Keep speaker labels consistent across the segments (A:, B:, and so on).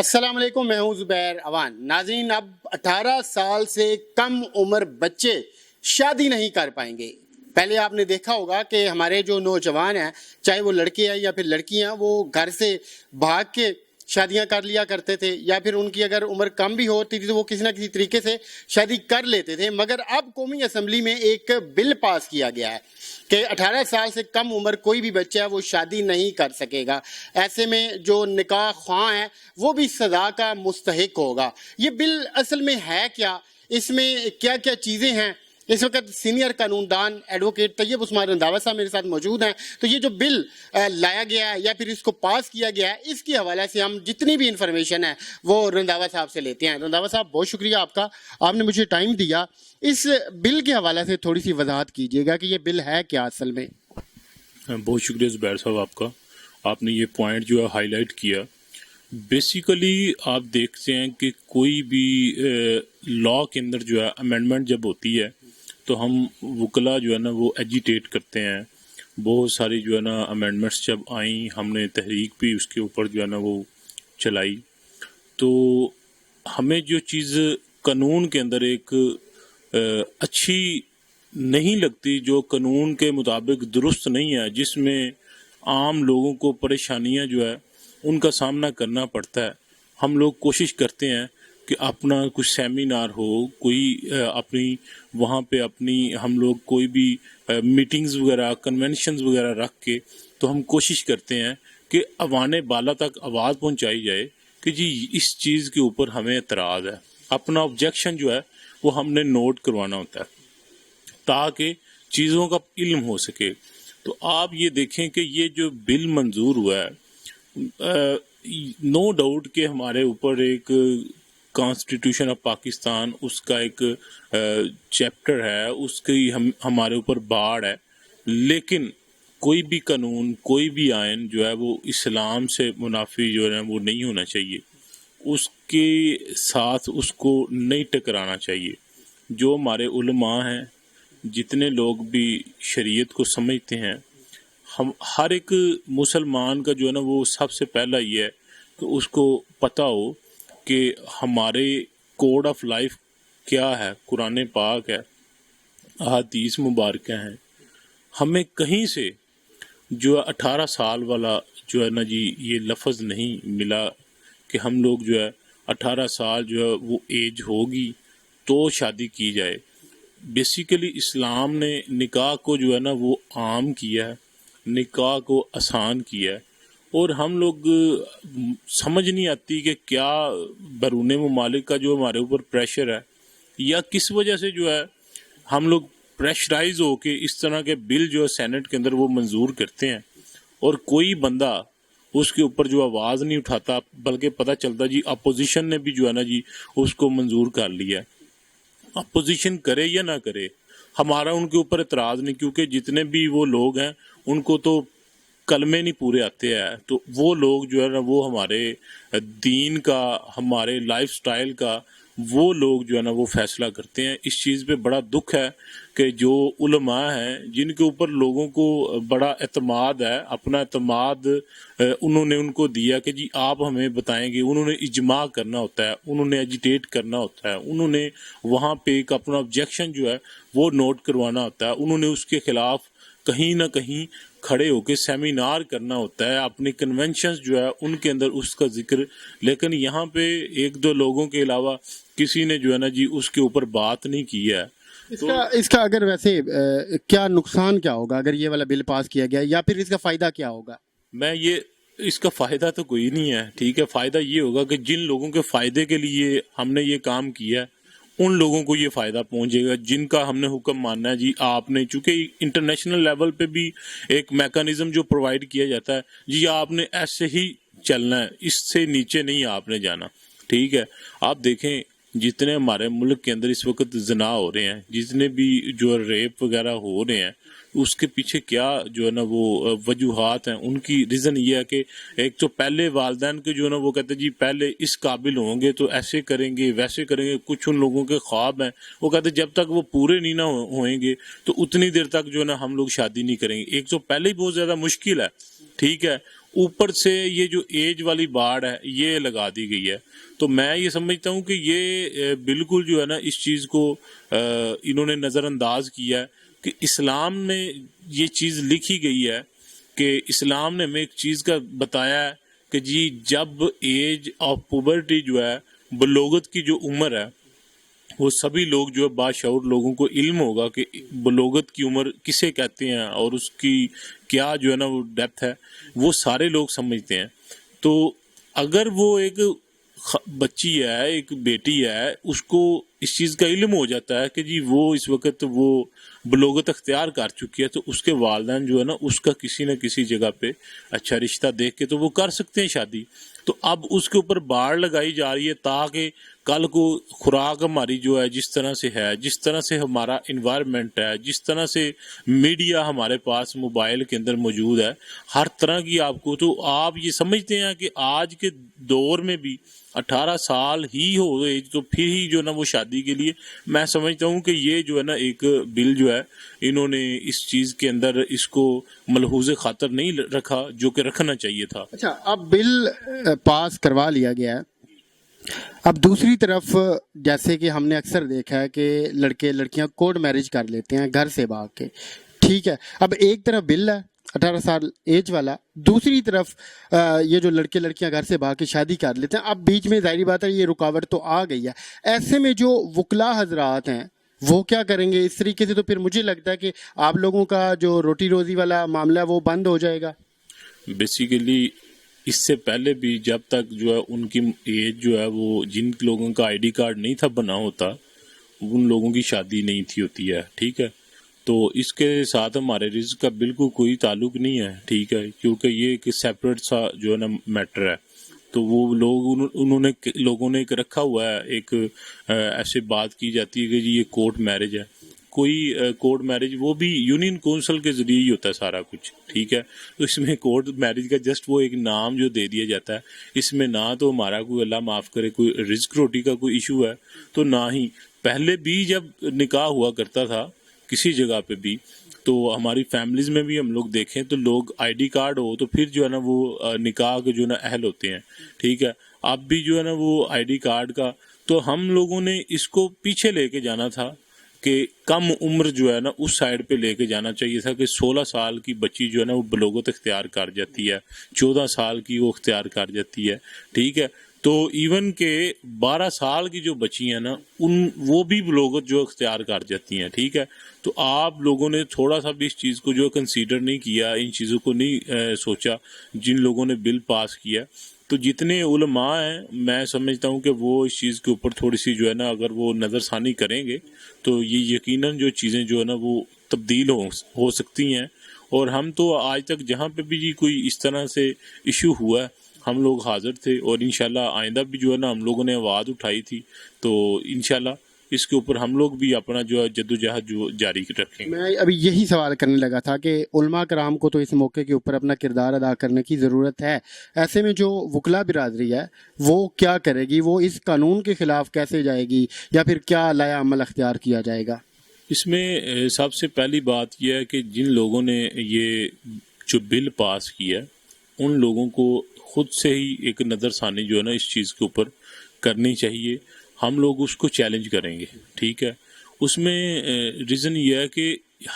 A: السلام علیکم، میں ہوں زبیر اوان۔ ناظرین، اب 18 سال سے کم عمر بچے شادی نہیں کر پائیں گے۔ پہلے آپ نے دیکھا ہوگا کہ ہمارے جو نوجوان ہیں، چاہے وہ لڑکے ہیں یا پھر لڑکیاں، وہ گھر سے بھاگ کے شادیاں کر لیا کرتے تھے، یا پھر ان کی اگر عمر کم بھی ہوتی تھی تو وہ کسی نہ کسی طریقے سے شادی کر لیتے تھے۔ مگر اب قومی اسمبلی میں ایک بل پاس کیا گیا ہے کہ 18 سال سے کم عمر کوئی بھی بچہ ہے وہ شادی نہیں کر سکے گا۔ ایسے میں جو نکاح خواہ ہے وہ بھی سزا کا مستحق ہوگا۔ یہ بل اصل میں ہے کیا؟ اس میں کیا کیا چیزیں ہیں؟ اس وقت سینئر قانون دان ایڈوکیٹ طیب عثمان رنداوا صاحب میرے ساتھ موجود ہیں۔ تو یہ جو بل لایا گیا ہے یا پھر اس کو پاس کیا گیا ہے، اس کے حوالے سے ہم جتنی بھی انفارمیشن ہے وہ رنداوا صاحب سے لیتے ہیں۔ رنداوا صاحب، بہت شکریہ آپ کا، آپ نے مجھے ٹائم دیا۔ اس بل کے حوالے سے تھوڑی سی وضاحت کیجیے گا کہ یہ بل ہے کیا اصل میں؟
B: بہت شکریہ زبیر صاحب آپ کا، آپ نے یہ پوائنٹ جو ہے ہائی لائٹ کیا۔ بیسیکلی آپ دیکھتے ہیں کہ کوئی بھی لا کے اندر جو ہے امینڈمنٹ جب ہوتی ہے تو ہم وکلا جو ہے نا وہ ایجیٹیٹ کرتے ہیں۔ بہت ساری جو ہے نا امینڈمنٹس جب آئیں، ہم نے تحریک بھی اس کے اوپر جو ہے نا وہ چلائی، تو ہمیں جو چیز قانون کے اندر ایک اچھی نہیں لگتی، جو قانون کے مطابق درست نہیں ہے، جس میں عام لوگوں کو پریشانیاں جو ہے ان کا سامنا کرنا پڑتا ہے، ہم لوگ کوشش کرتے ہیں کہ اپنا کچھ سیمینار ہو، کوئی اپنی وہاں پہ اپنی ہم لوگ کوئی بھی میٹنگز وغیرہ، کنونشنز وغیرہ رکھ کے تو ہم کوشش کرتے ہیں کہ ایوان بالا تک آواز پہنچائی جائے کہ جی اس چیز کے اوپر ہمیں اعتراض ہے، اپنا آبجیکشن جو ہے وہ ہم نے نوٹ کروانا ہوتا ہے تاکہ چیزوں کا علم ہو سکے۔ تو آپ یہ دیکھیں کہ یہ جو بل منظور ہوا ہے، نو ڈاؤٹ کہ ہمارے اوپر ایک کانسٹیٹیوشن آف پاکستان، اس کا ایک چیپٹر ہے، اس کی ہمارے اوپر باڑ ہے، لیکن کوئی بھی قانون، کوئی بھی آئین جو ہے وہ اسلام سے منافی جو ہے وہ نہیں ہونا چاہیے، اس کے ساتھ اس کو نہیں ٹکرانا چاہیے۔ جو ہمارے علماء ہیں، جتنے لوگ بھی شریعت کو سمجھتے ہیں، ہم ہر ایک مسلمان کا جو ہے نا وہ سب سے پہلا یہ ہے کہ اس کو پتہ ہو کہ ہمارے کوڈ آف لائف کیا ہے، قرآن پاک ہے، احادیث مبارکہ ہیں۔ ہمیں کہیں سے جو 18 سال والا جو ہے نا جی یہ لفظ نہیں ملا کہ ہم لوگ جو ہے 18 سال جو ہے وہ ایج ہوگی تو شادی کی جائے۔ بیسیکلی اسلام نے نکاح کو جو ہے نا وہ عام کیا ہے، نکاح کو آسان کیا ہے، اور ہم لوگ سمجھ نہیں آتی کہ کیا بیرون ممالک کا جو ہمارے اوپر پریشر ہے یا کس وجہ سے جو ہے ہم لوگ پریشرائز ہو کے اس طرح کے بل جو ہے سینٹ کے اندر وہ منظور کرتے ہیں، اور کوئی بندہ اس کے اوپر جو آواز نہیں اٹھاتا، بلکہ پتہ چلتا جی اپوزیشن نے بھی جو ہے نا جی اس کو منظور کر لیا۔ اپوزیشن کرے یا نہ کرے، ہمارا ان کے اوپر اعتراض نہیں، کیونکہ جتنے بھی وہ لوگ ہیں ان کو تو کلمے نہیں پورے آتے ہیں، تو وہ لوگ جو ہے نا وہ ہمارے دین کا، ہمارے لائف سٹائل کا وہ لوگ جو ہے نا وہ فیصلہ کرتے ہیں۔ اس چیز پہ بڑا دکھ ہے کہ جو علماء ہیں جن کے اوپر لوگوں کو بڑا اعتماد ہے، اپنا اعتماد انہوں نے ان کو دیا کہ جی آپ ہمیں بتائیں گے، انہوں نے اجماع کرنا ہوتا ہے، انہوں نے ایجیٹیٹ کرنا ہوتا ہے، انہوں نے وہاں پہ ایک اپنا آبجیکشن جو ہے وہ نوٹ کروانا ہوتا ہے، انہوں نے اس کے خلاف کہیں نہ کہیں کھڑے ہو کے سیمینار کرنا ہوتا ہے، اپنی کنونشنز جو ہے ان کے اندر اس کا ذکر۔ لیکن یہاں پہ ایک دو لوگوں کے علاوہ کسی نے جو ہے نا جی اس کے اوپر بات نہیں کی ہے۔
A: اس کا اگر ویسے کیا نقصان کیا ہوگا اگر یہ والا بل پاس کیا گیا، یا پھر اس کا فائدہ کیا ہوگا؟
B: اس کا فائدہ تو کوئی نہیں ہے، ٹھیک ہے۔ فائدہ یہ ہوگا کہ جن لوگوں کے فائدے کے لیے ہم نے یہ کام کیا ہے ان لوگوں کو یہ فائدہ پہنچے گا، جن کا ہم نے حکم ماننا ہے جی آپ نے، چونکہ انٹرنیشنل لیول پہ بھی ایک میکانزم جو پرووائڈ کیا جاتا ہے جی آپ نے ایسے ہی چلنا ہے، اس سے نیچے نہیں آپ نے جانا، ٹھیک ہے۔ آپ دیکھیں جتنے ہمارے ملک کے اندر اس وقت زنا ہو رہے ہیں، جتنے بھی جو ریپ وغیرہ ہو رہے ہیں، اس کے پیچھے کیا جو ہے نا وہ وجوہات ہیں، ان کی ریزن یہ ہے کہ ایک تو پہلے والدین کے جو ہے نا وہ کہتے ہیں جی پہلے اس قابل ہوں گے تو ایسے کریں گے ویسے کریں گے، کچھ ان لوگوں کے خواب ہیں، وہ کہتے ہیں جب تک وہ پورے نہیں نہ ہوئیں گے تو اتنی دیر تک جو ہے نا ہم لوگ شادی نہیں کریں گے۔ ایک تو پہلے ہی بہت زیادہ مشکل ہے، ٹھیک ہے، اوپر سے یہ جو ایج والی بارڈ ہے یہ لگا دی گئی ہے. تو میں یہ سمجھتا ہوں کہ یہ بالکل جو ہے نا اس چیز کو انہوں نے نظر انداز کیا ہے کہ اسلام میں یہ چیز لکھی گئی ہے کہ اسلام نے ہمیں ایک چیز کا بتایا ہے کہ جی جب ایج آف پوبرٹی جو ہے بلوغت کی جو عمر ہے وہ سبھی لوگ جو ہے باشعور لوگوں کو علم ہوگا کہ بلوغت کی عمر کسے کہتے ہیں اور اس کی کیا جو ہے نا وہ ڈیپتھ ہے وہ سارے لوگ سمجھتے ہیں. تو اگر وہ ایک بچی ہے ایک بیٹی ہے اس کو اس چیز کا علم ہو جاتا ہے کہ جی وہ اس وقت وہ بلوغت اختیار کر چکی ہے تو اس کے والدین جو ہے نا اس کا کسی نہ کسی جگہ پہ اچھا رشتہ دیکھ کے تو وہ کر سکتے ہیں شادی. تو اب اس کے اوپر باڑ لگائی جا رہی ہے تاکہ کل کو خوراک ہماری جو ہے جس طرح سے ہے, جس طرح سے ہمارا انوائرمنٹ ہے, جس طرح سے میڈیا ہمارے پاس موبائل کے اندر موجود ہے ہر طرح کی آپ کو, تو آپ یہ سمجھتے ہیں کہ آج کے دور میں بھی 18 سال ہی ہو گئے تو پھر ہی جو ہے نا وہ شادی کے لیے, میں سمجھتا ہوں کہ یہ جو ہے نا ایک بل جو ہے انہوں نے اس چیز کے اندر اس کو ملحوظ خاطر نہیں رکھا جو کہ رکھنا چاہیے تھا.
A: اچھا, اب بل پاس کروا لیا گیا ہے. اب دوسری طرف جیسے کہ ہم نے اکثر دیکھا ہے کہ لڑکے لڑکیاں کورٹ میرج کر لیتے ہیں گھر سے بھاگ کے, ٹھیک ہے. اب ایک طرف بل ہے 18 سال ایج والا, دوسری طرف یہ جو لڑکے لڑکیاں گھر سے بھاگ کے شادی کر لیتے ہیں. اب بیچ میں ظاہری بات ہے یہ رکاوٹ تو آ گئی ہے. ایسے میں جو وکلا حضرات ہیں وہ کیا کریں گے؟ اس طریقے سے تو پھر مجھے لگتا ہے کہ آپ لوگوں کا جو روٹی روزی والا معاملہ ہے وہ بند ہو جائے گا.
B: بیسیکلی اس سے پہلے بھی جب تک جو ہے ان کی ایج جو ہے وہ جن لوگوں کا آئی ڈی کارڈ نہیں تھا بنا ہوتا ان لوگوں کی شادی نہیں تھی ہوتی ہے, ٹھیک ہے. تو اس کے ساتھ ہمارے رزق کا بالکل کوئی تعلق نہیں ہے, ٹھیک ہے, کیونکہ یہ ایک سیپریٹ سا جو ہے نا میٹر ہے. تو وہ لوگ انہوں نے لوگوں نے ایک رکھا ہوا ہے, ایک ایسے بات کی جاتی ہے کہ جی یہ کورٹ میرج ہے. کوئی کورٹ میرج وہ بھی یونین کونسل کے ذریعے ہی ہوتا ہے سارا کچھ, ٹھیک ہے. تو اس میں کورٹ میرج کا جسٹ وہ ایک نام جو دے دیا جاتا ہے, اس میں نہ تو ہمارا کوئی اللہ معاف کرے کوئی رزق روٹی کا کوئی ایشو ہے, تو نہ ہی پہلے بھی جب نکاح ہوا کرتا تھا کسی جگہ پہ بھی تو ہماری فیملیز میں بھی ہم لوگ دیکھیں تو لوگ آئی ڈی کارڈ ہو تو پھر جو ہے نا وہ نکاح کے جو ہے نا اہل ہوتے ہیں, ٹھیک ہے. اب بھی جو ہے نا وہ آئی ڈی کارڈ کا تو ہم لوگوں نے اس کو پیچھے لے کے جانا تھا کہ کم عمر جو ہے نا اس سائڈ پہ لے کے جانا چاہیے تھا کہ 16 سال کی بچی جو ہے نا وہ بلوغت اختیار کر جاتی ہے, 14 سال کی وہ اختیار کر جاتی ہے, ٹھیک ہے. تو ایون کہ 12 سال کی جو بچی ہیں نا وہ بھی بلوغت جو اختیار کر جاتی ہیں, ٹھیک ہے. تو آپ لوگوں نے تھوڑا سا بھی اس چیز کو جو کنسیڈر نہیں کیا, ان چیزوں کو نہیں سوچا جن لوگوں نے بل پاس کیا. تو جتنے علماء ہیں میں سمجھتا ہوں کہ وہ اس چیز کے اوپر تھوڑی سی جو ہے نا اگر وہ نظر ثانی کریں گے تو یہ یقیناً جو چیزیں جو ہے نا وہ تبدیل ہو سکتی ہیں. اور ہم تو آج تک جہاں پہ بھی جی کوئی اس طرح سے ایشو ہوا ہے ہم لوگ حاضر تھے, اور انشاءاللہ آئندہ بھی جو ہے نا ہم لوگوں نے آواز اٹھائی تھی. تو انشاءاللہ اس کے اوپر ہم لوگ بھی اپنا جو ہے جدوجہد جو جاری رکھیں گے.
A: میں ابھی یہی سوال کرنے لگا تھا کہ علماء کرام کو تو اس موقع کے اوپر اپنا کردار ادا کرنے کی ضرورت ہے. ایسے میں جو وکلا برادری ہے وہ کیا کرے گی؟ وہ اس قانون کے خلاف کیسے جائے گی یا پھر کیا لایا عمل اختیار کیا جائے گا؟
B: اس میں سب سے پہلی بات یہ ہے کہ جن لوگوں نے یہ جو بل پاس کیا ہے ان لوگوں کو خود سے ہی ایک نظر ثانی جو ہے نا اس چیز کے اوپر کرنی چاہیے. ہم لوگ اس کو چیلنج کریں گے, ٹھیک ہے. اس میں ریزن یہ ہے کہ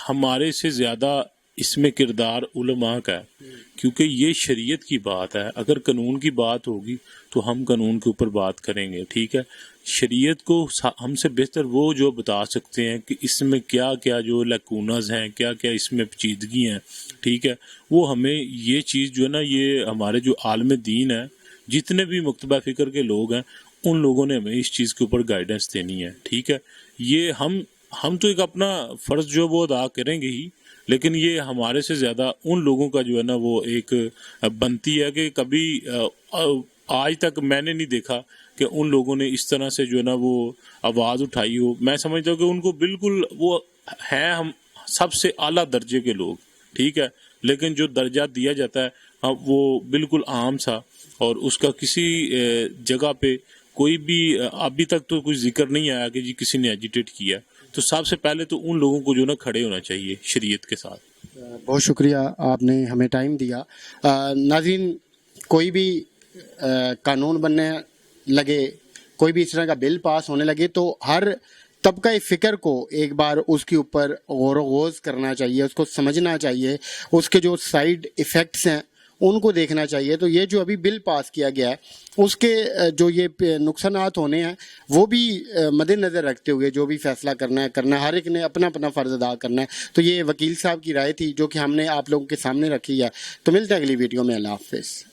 B: ہمارے سے زیادہ اس میں کردار علماء کا ہے, کیونکہ یہ شریعت کی بات ہے. اگر قانون کی بات ہوگی تو ہم قانون کے اوپر بات کریں گے, ٹھیک ہے. شریعت کو ہم سے بہتر وہ جو بتا سکتے ہیں کہ اس میں کیا کیا جو لیکونز ہیں, کیا کیا اس میں پیچیدگی ہیں, ٹھیک ہے. وہ ہمیں یہ چیز جو ہے نا یہ ہمارے جو عالم دین ہے جتنے بھی مکتبہ فکر کے لوگ ہیں ان لوگوں نے ہمیں اس چیز کے اوپر گائیڈنس دینی ہے, ٹھیک ہے. یہ ہم تو ایک اپنا فرض جو وہ ادا کریں گے ہی, لیکن یہ ہمارے سے زیادہ ان لوگوں کا جو ہے نا وہ ایک بنتی ہے کہ کبھی آج تک میں نے نہیں دیکھا کہ ان لوگوں نے اس طرح سے جو ہے نا وہ آواز اٹھائی ہو. میں سمجھتا ہوں کہ ان کو بالکل وہ ہیں ہم سب سے اعلیٰ درجے کے لوگ, ٹھیک ہے, لیکن جو درجہ دیا جاتا ہے وہ بالکل عام سا, اور اس کا کسی جگہ پہ کوئی بھی ابھی تک تو کوئی ذکر نہیں آیا کہ جی کسی نے ایجیٹیٹ کیا. تو سب سے پہلے تو ان لوگوں کو جو نا کھڑے ہونا چاہیے شریعت کے ساتھ.
A: بہت شکریہ آپ نے ہمیں ٹائم دیا. ناظرین، کوئی بھی قانون بننے لگے، کوئی بھی اس طرح کا بل پاس ہونے لگے تو ہر طبقہ فکر کو ایک بار اس کے اوپر غور و خوض کرنا چاہیے، اس کو سمجھنا چاہیے، اس کے جو سائیڈ ایفیکٹس ہیں ان کو دیکھنا چاہیے. تو یہ جو ابھی بل پاس کیا گیا ہے اس کے جو یہ نقصانات ہونے ہیں وہ بھی مد نظر رکھتے ہوئے جو بھی فیصلہ کرنا ہے ہر ایک نے اپنا اپنا فرض ادا کرنا ہے. تو یہ وکیل صاحب کی رائے تھی جو کہ ہم نے آپ لوگوں کے سامنے رکھی ہے. تو ملتے ہیں اگلی ویڈیو میں. اللہ حافظ.